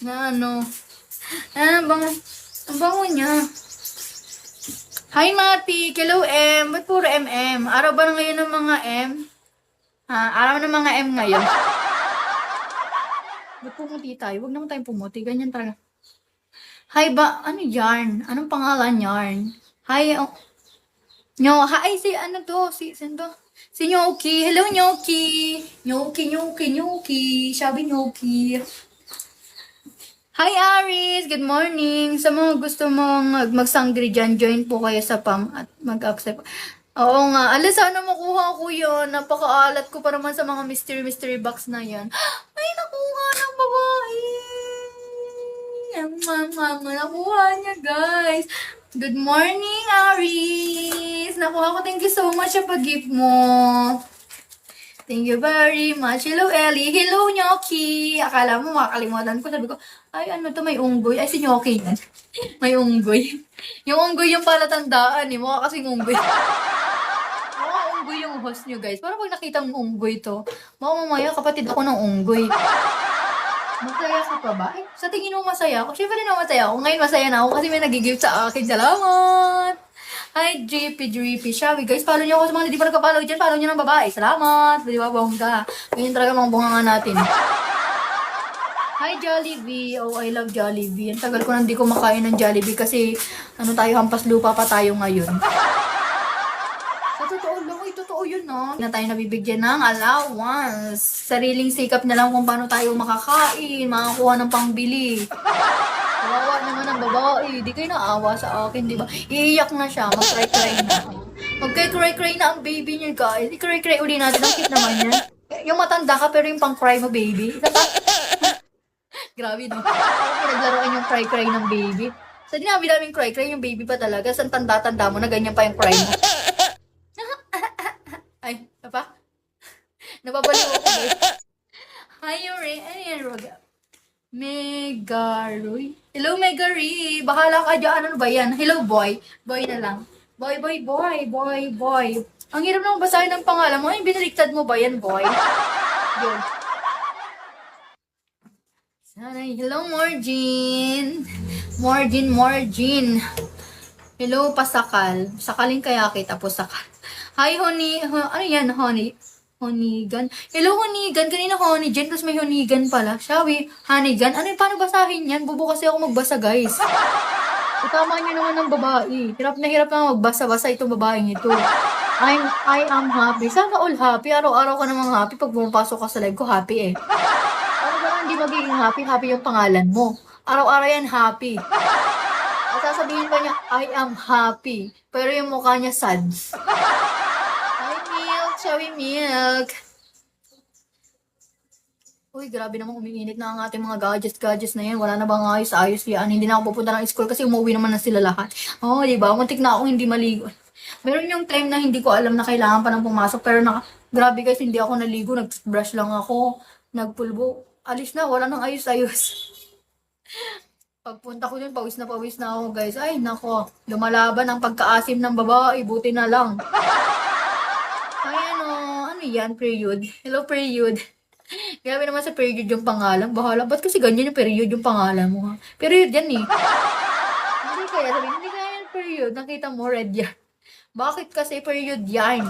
Na ano. Bango. Ang bango niya. Hi, Mati. Hello, M. Ba't puro MM? Araw ba na ngayon ng mga M? Ha? Araw ng mga M ngayon? Ba't pumuti tayo? Huwag naman tayong pumuti. Ganyan talaga. Hi ba? Ano yarn? Anong pangalan yarn? Hi, hi, si ano to? Sino to? Si Nyoki. Hello, Nyoki. Nyoki. Sabi Nyoki. Hi, Aris! Good morning! Sa mga gusto mong magsangri dyan, join po kayo sa PAM at mag-accept. Oo nga. Ala, sana makuha ko yun. Napakaalat ko pa naman sa mga mystery box na yan. Ay, nakuha ng babae! Ang mama, nakuha niya, guys. Good morning, Aris! Nakuha ko. Thank you so much sa pag-gift mo. Thank you very much. Hello, Ellie. Hello, Nyoki. Akala mo makakalimutan ko. Sabi ko, ay, ano to, may unggoy. Ay, si Nyoki yan. May unggoy. Yung unggoy yung palatandaan eh. Mukha kasing unggoy. Mukha unggoy yung host nyo, guys. Parang pag nakita mong unggoy to, baka mamaya kapatid ako ng unggoy. Masaya ka pa ba? Ay, sa tingin mo masaya ako? Siyempre na masaya ako. Ngayon masaya na ako kasi may nag-gift sa akin. Salamat! Hi, JP. Shawi, guys, follow niyo ako sa mga hindi pa nagpa-follow dyan. Follow niyo ng babae. Salamat! Di ba, bongga? Ganyan talaga mga bunga nga natin. Hi, Jollibee. Oh, I love Jollibee. Ang tagal ko nang di ko makain ng Jollibee kasi ano tayo, hampas lupa pa tayo ngayon. Sa totoo lang, ay totoo yun, no? Na tayo nabibigyan ng allowance. Sariling sikap na lang kung paano tayo makakain, makakuha ng pangbili. Kawawa naman ang babae. Di kayo naawa sa akin, di ba? Iiyak na siya. Mag-cry-cry na. Mag-cry-cry na ang baby niya, guys. I-cry-cry uli natin. Ang cute naman yan. Yung matanda ka, pero yung pang-cry mo, baby. Grabe, no? Parang pinaglaruan yung cry-cry ng baby. Sa dinabi namin cry-cry, yung baby pa talaga. Sa tanda-tanda mo na ganyan pa yung cry mo. Ay, apa? Nababaliw ako, guys. Hi, Yuri. Ano yan, Roga? Megaroy. Hello, Megary. Bahala ka dyan. Ano ba yan? Hello, boy. Boy na lang. Boy. Ang hirap naman basahin ng pangalan mo. Ay, binaliktad mo ba yan, boy? Yun. Sanay. Hello, Morgin. Hello, pasakal. Sakalin kaya kita po sakal. Hi, honey. Ano yan, honey? Honigan. Hello, Honigan. Kanina Honigan, tapos may Honigan pala. Shawi, Honigan. Ano yung paano basahin yan? Bubo kasi ako magbasa, guys. Tama niyo naman ng babae. Hirap na magbasa-basa itong babaeng ito. I am happy. Sana all happy. Araw-araw ka namang happy. Pag pumapasok ka sa live ko, happy eh. Paano ba hindi magiging happy? Happy yung pangalan mo. Araw-araw yan happy. At sasabihin pa niya, I am happy. Pero yung mukha niya sad. Shawi milk. Uy, grabe naman umiinit na ang ating mga gadgets na yan. Wala na bang ayos yan? Hindi na ako pupunta ng school kasi umuwi naman na sila lahat. Oh, di ba? Muntik na ako hindi maligo. Meron yung time na hindi ko alam na kailangan pa nang pumasok. Pero grabe guys, hindi ako naligo. Nag-brush lang ako. Nagpulbo. Alis na, wala nang ayos. Pagpunta ko dun, pawis na ako guys. Ay, nako. Lumalaban ang pagkaasim ng babae. Buti na lang. Ano yan, period? Hello, period. Grabe naman sa period yung pangalan. Bahala. Ba't kasi ganyan yung period yung pangalan mo, ha? Period yan, eh. Hindi kaya yan period. Nakita mo, red yan. Bakit kasi period yan?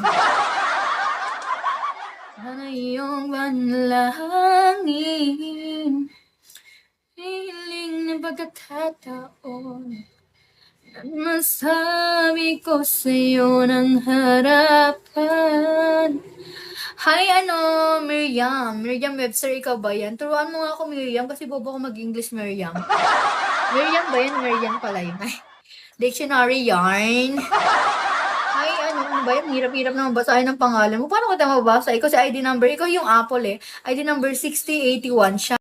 Sana iyong manlangin. Hiling na pagkakataon. Masabi ko sa'yo ng harapan. Hi, Miriam. Miriam Webster, ikaw ba yan? Turuan mo nga ako, Miriam, kasi bobo ko mag-English, Miriam. Miriam ba yan? Miriam pala yun. Ay, dictionary yarn. Hi, ano ba yan? Hirap-hirap naman basahin ng pangalan mo. Paano kita mabasa? Ikaw si ID number. Ikaw yung Apple eh. ID number 6081.